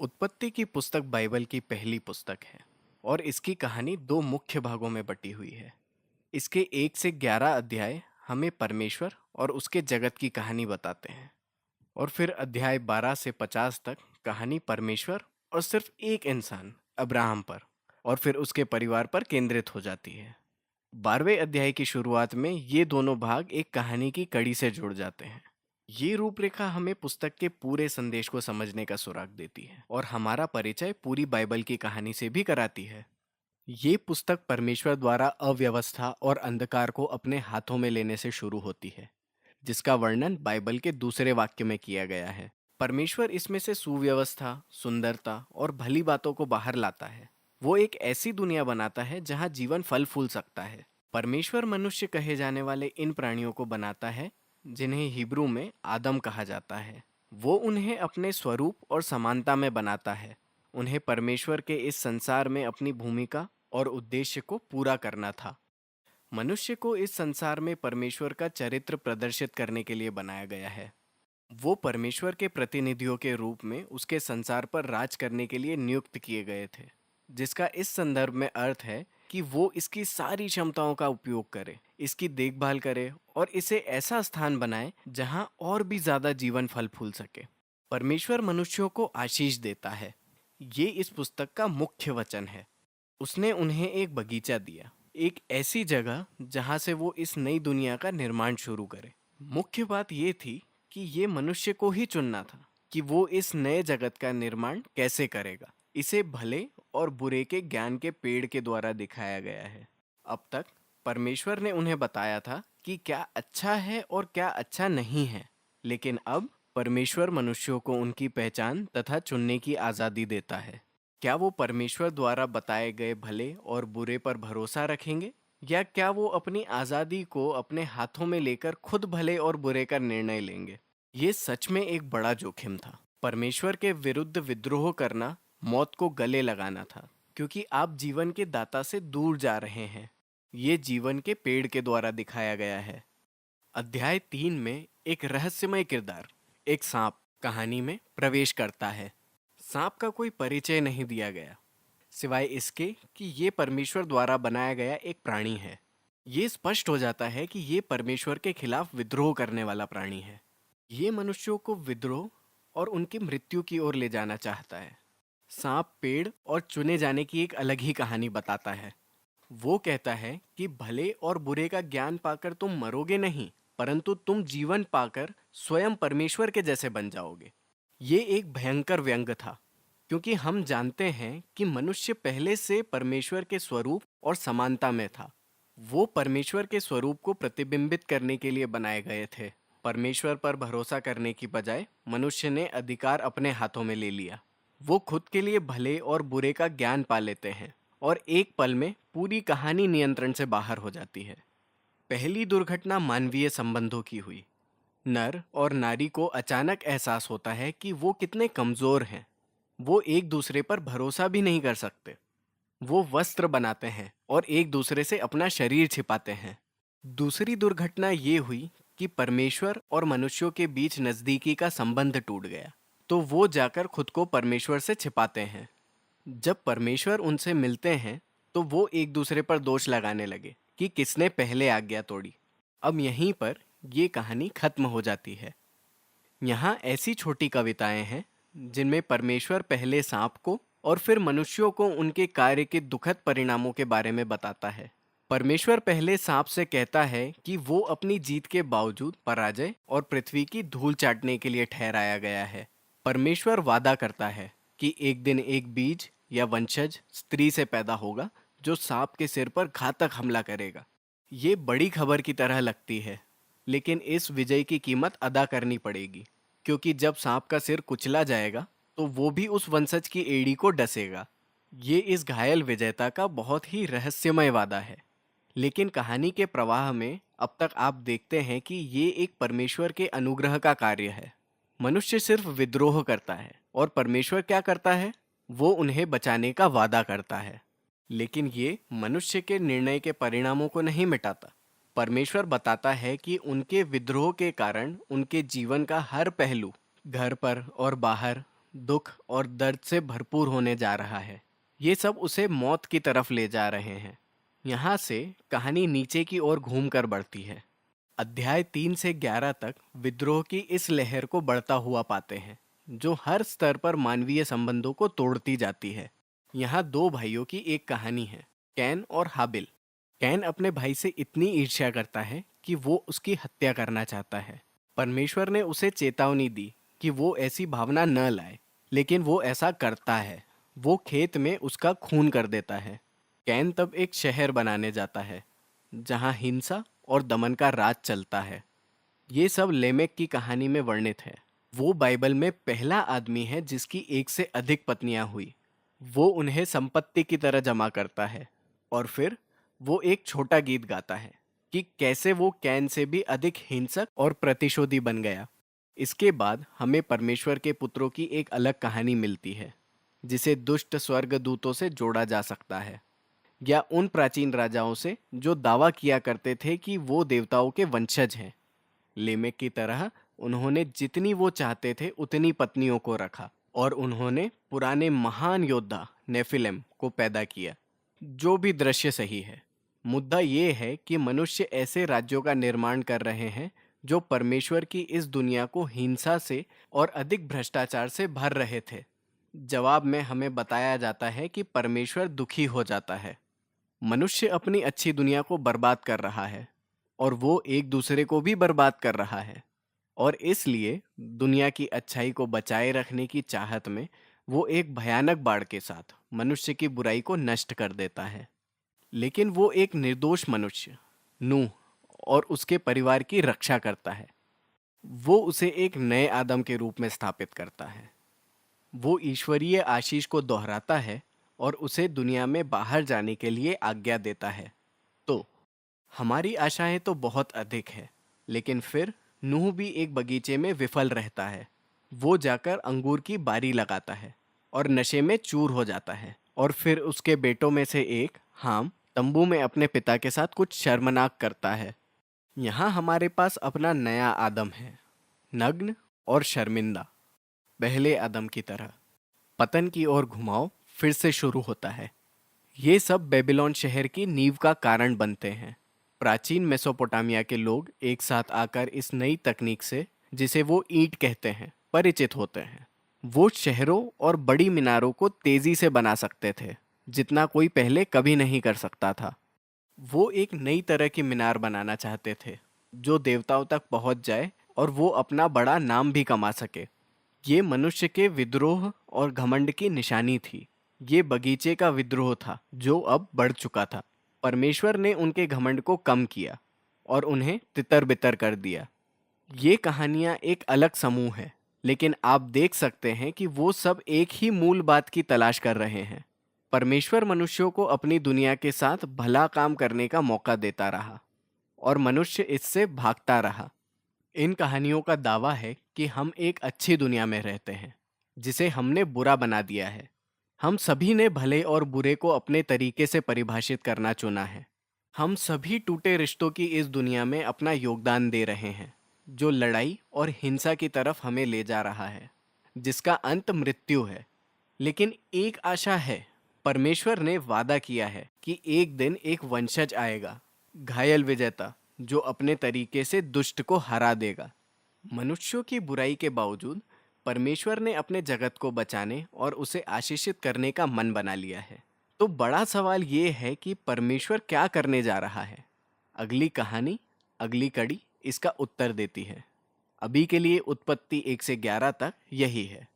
उत्पत्ति की पुस्तक बाइबल की पहली पुस्तक है और इसकी कहानी दो मुख्य भागों में बटी हुई है। इसके 1 से 11 अध्याय हमें परमेश्वर और उसके जगत की कहानी बताते हैं और फिर अध्याय 12 से 50 तक कहानी परमेश्वर और सिर्फ एक इंसान अब्राहम पर और फिर उसके परिवार पर केंद्रित हो जाती है। 12वें अध्याय की शुरुआत में ये दोनों भाग एक कहानी की कड़ी से जुड़ जाते हैं। ये रूपरेखा हमें पुस्तक के पूरे संदेश को समझने का सुराग देती है और हमारा परिचय पूरी बाइबल की कहानी से भी कराती है। ये पुस्तक परमेश्वर द्वारा अव्यवस्था और अंधकार को अपने हाथों में लेने से शुरू होती है, जिसका वर्णन बाइबल के दूसरे वाक्य में किया गया है। परमेश्वर इसमें से सुव्यवस्था, सुंदरता और भली बातों को बाहर लाता है। वो एक ऐसी दुनिया बनाता है जहां जीवन फल फूल सकता है। परमेश्वर मनुष्य कहे जाने वाले इन प्राणियों को बनाता है जिन्हें हिब्रू में आदम कहा जाता है। वो उन्हें अपने स्वरूप और समानता में बनाता है। उन्हें परमेश्वर के इस संसार में अपनी भूमिका और उद्देश्य को पूरा करना था। मनुष्य को इस संसार में परमेश्वर का चरित्र प्रदर्शित करने के लिए बनाया गया है। वो परमेश्वर के प्रतिनिधियों के रूप में उसके संसार पर राज करने के लिए नियुक्त किए गए थे, जिसका इस संदर्भ में अर्थ है कि वो इसकी सारी क्षमताओं का उपयोग करे, इसकी देखभाल करे और इसे ऐसा स्थान बनाए जहां और भी ज्यादा जीवन फल फूल सके। परमेश्वर मनुष्यों को आशीष देता है। ये इस पुस्तक का मुख्य वचन है। उसने उन्हें एक बगीचा दिया, एक ऐसी जगह जहां से वो इस नई दुनिया का निर्माण शुरू करे। मुख्य बात ये थी कि ये मनुष्य को ही चुनना था कि वो इस नए जगत का निर्माण कैसे करेगा। इसे भले और बुरे के ज्ञान के पेड़ के द्वारा दिखाया गया है। अब तक परमेश्वर ने उन्हें बताया था कि क्या अच्छा है और क्या अच्छा नहीं है, लेकिन अब परमेश्वर मनुष्यों को उनकी पहचान तथा चुनने की आज़ादी देता है। क्या वो परमेश्वर द्वारा बताए गए भले और बुरे पर भरोसा रखेंगे, या क्या वो अपनी आज़ादी को अपने हाथों में लेकर खुद भले और बुरे का निर्णय लेंगे? ये सच में एक बड़ा जोखिम था। परमेश्वर के विरुद्ध विद्रोह करना मौत को गले लगाना था, क्योंकि आप जीवन के दाता से दूर जा रहे हैं। ये जीवन के पेड़ के द्वारा दिखाया गया है। अध्याय 3 में एक रहस्यमय किरदार, एक सांप, कहानी में प्रवेश करता है। सांप का कोई परिचय नहीं दिया गया, सिवाय इसके कि ये परमेश्वर द्वारा बनाया गया एक प्राणी है। ये स्पष्ट हो जाता है कि ये परमेश्वर के खिलाफ विद्रोह करने वाला प्राणी है। ये मनुष्यों को विद्रोह और उनकी मृत्यु की ओर ले जाना चाहता है। सांप पेड़ और चुने जाने की एक अलग ही कहानी बताता है। वो कहता है कि भले और बुरे का ज्ञान पाकर तुम मरोगे नहीं, परंतु तुम जीवन पाकर स्वयं परमेश्वर के जैसे बन जाओगे। ये एक भयंकर व्यंग था, क्योंकि हम जानते हैं कि मनुष्य पहले से परमेश्वर के स्वरूप और समानता में था। वो परमेश्वर के स्वरूप को प्रतिबिंबित करने के लिए बनाए गए थे। परमेश्वर पर भरोसा करने की बजाय मनुष्य ने अधिकार अपने हाथों में ले लिया। वो खुद के लिए भले और बुरे का ज्ञान पा लेते हैं और एक पल में पूरी कहानी नियंत्रण से बाहर हो जाती है। पहली दुर्घटना मानवीय संबंधों की हुई। नर और नारी को अचानक एहसास होता है कि वो कितने कमजोर हैं। वो एक दूसरे पर भरोसा भी नहीं कर सकते। वो वस्त्र बनाते हैं और एक दूसरे से अपना शरीर छिपाते हैं। दूसरी दुर्घटना ये हुई कि परमेश्वर और मनुष्यों के बीच नजदीकी का संबंध टूट गया, तो वो जाकर खुद को परमेश्वर से छिपाते हैं। जब परमेश्वर उनसे मिलते हैं तो वो एक दूसरे पर दोष लगाने लगे कि किसने पहले आज्ञा तोड़ी। अब यहीं पर ये कहानी खत्म हो जाती है। यहाँ ऐसी छोटी कविताएं हैं जिनमें परमेश्वर पहले सांप को और फिर मनुष्यों को उनके कार्य के दुखद परिणामों के बारे में बताता है। परमेश्वर पहले सांप से कहता है कि वो अपनी जीत के बावजूद पराजय और पृथ्वी की धूल चाटने के लिए ठहराया गया है। परमेश्वर वादा करता है कि एक दिन एक बीज या वंशज स्त्री से पैदा होगा जो सांप के सिर पर घातक हमला करेगा। ये बड़ी खबर की तरह लगती है, लेकिन इस विजय की कीमत अदा करनी पड़ेगी, क्योंकि जब सांप का सिर कुचला जाएगा तो वो भी उस वंशज की एड़ी को डसेगा। ये इस घायल विजेता का बहुत ही रहस्यमय वादा है। लेकिन कहानी के प्रवाह में अब तक आप देखते हैं कि ये एक परमेश्वर के अनुग्रह का कार्य है। मनुष्य सिर्फ विद्रोह करता है और परमेश्वर क्या करता है, वो उन्हें बचाने का वादा करता है। लेकिन ये मनुष्य के निर्णय के परिणामों को नहीं मिटाता। परमेश्वर बताता है कि उनके विद्रोह के कारण उनके जीवन का हर पहलू, घर पर और बाहर, दुख और दर्द से भरपूर होने जा रहा है। ये सब उसे मौत की तरफ ले जा रहे हैं। यहाँ से कहानी नीचे की ओर घूमकर बढ़ती है। अध्याय 3 से 11 तक विद्रोह की इस लहर को बढ़ता हुआ पाते हैं, जो हर स्तर पर मानवीय संबंधों को तोड़ती जाती है। यहाँ दो भाइयों की एक कहानी है, कैन और हाबिल। कैन अपने भाई से इतनी ईर्ष्या करता है कि वो उसकी हत्या करना चाहता है। परमेश्वर ने उसे चेतावनी दी कि वो ऐसी भावना न लाए, लेकिन वो ऐसा करता है। वो खेत में उसका खून कर देता है। कैन तब एक शहर बनाने जाता है जहाँ हिंसा और दमन का राज चलता है। ये सब लेमेक की कहानी में वर्णित है। वो बाइबल में पहला आदमी है जिसकी एक से अधिक पत्नियां हुई। वो उन्हें संपत्ति की तरह जमा करता है और फिर वो एक छोटा गीत गाता है कि कैसे वो कैन से भी अधिक हिंसक और प्रतिशोधी बन गया। इसके बाद हमें परमेश्वर के पुत्रों की एक अलग कहानी मिलती है, जिसे दुष्ट स्वर्गदूतों से जोड़ा जा सकता है, या उन प्राचीन राजाओं से जो दावा किया करते थे कि वो देवताओं के वंशज हैं। लेमेक की तरह उन्होंने जितनी वो चाहते थे उतनी पत्नियों को रखा, और उन्होंने पुराने महान योद्धा नेफिलेम को पैदा किया। जो भी दृश्य सही है, मुद्दा ये है कि मनुष्य ऐसे राज्यों का निर्माण कर रहे हैं जो परमेश्वर की इस दुनिया को हिंसा से और अधिक भ्रष्टाचार से भर रहे थे। जवाब में हमें बताया जाता है कि परमेश्वर दुखी हो जाता है। मनुष्य अपनी अच्छी दुनिया को बर्बाद कर रहा है और वो एक दूसरे को भी बर्बाद कर रहा है, और इसलिए दुनिया की अच्छाई को बचाए रखने की चाहत में वो एक भयानक बाढ़ के साथ मनुष्य की बुराई को नष्ट कर देता है। लेकिन वो एक निर्दोष मनुष्य नूह और उसके परिवार की रक्षा करता है। वो उसे एक नए आदम के रूप में स्थापित करता है। वो ईश्वरीय आशीष को दोहराता है और उसे दुनिया में बाहर जाने के लिए आज्ञा देता है। तो हमारी आशाएं तो बहुत अधिक है, लेकिन फिर नूह भी एक बगीचे में विफल रहता है। वो जाकर अंगूर की बारी लगाता है और नशे में चूर हो जाता है, और फिर उसके बेटों में से एक हाम तंबू में अपने पिता के साथ कुछ शर्मनाक करता है। यहाँ हमारे पास अपना नया आदम है, नग्न और शर्मिंदा, पहले आदम की तरह। पतन की ओर घुमाव फिर से शुरू होता है। ये सब बेबीलोन शहर की नींव का कारण बनते हैं। प्राचीन मेसोपोटामिया के लोग एक साथ आकर इस नई तकनीक से, जिसे वो ईंट कहते हैं, परिचित होते हैं। वो शहरों और बड़ी मीनारों को तेजी से बना सकते थे, जितना कोई पहले कभी नहीं कर सकता था। वो एक नई तरह की मीनार बनाना चाहते थे जो देवताओं तक पहुंच जाए और वो अपना बड़ा नाम भी कमा सके। ये मनुष्य के विद्रोह और घमंड की निशानी थी। ये बगीचे का विद्रोह था जो अब बढ़ चुका था। परमेश्वर ने उनके घमंड को कम किया और उन्हें तितर बितर कर दिया। ये कहानियां एक अलग समूह है, लेकिन आप देख सकते हैं कि वो सब एक ही मूल बात की तलाश कर रहे हैं। परमेश्वर मनुष्यों को अपनी दुनिया के साथ भला काम करने का मौका देता रहा और मनुष्य इससे भागता रहा। इन कहानियों का दावा है कि हम एक अच्छी दुनिया में रहते हैं, जिसे हमने बुरा बना दिया है। हम सभी ने भले और बुरे को अपने तरीके से परिभाषित करना चुना है। हम सभी टूटे रिश्तों की इस दुनिया में अपना योगदान दे रहे हैं, जो लड़ाई और हिंसा की तरफ हमें ले जा रहा है, जिसका अंत मृत्यु है। लेकिन एक आशा है। परमेश्वर ने वादा किया है कि एक दिन एक वंशज आएगा, घायल विजेता, जो अपने तरीके से दुष्ट को हरा देगा। मनुष्यों की बुराई के बावजूद परमेश्वर ने अपने जगत को बचाने और उसे आशीषित करने का मन बना लिया है। तो बड़ा सवाल ये है कि परमेश्वर क्या करने जा रहा है। अगली कहानी, अगली कड़ी इसका उत्तर देती है। अभी के लिए उत्पत्ति 1 से 11 तक यही है।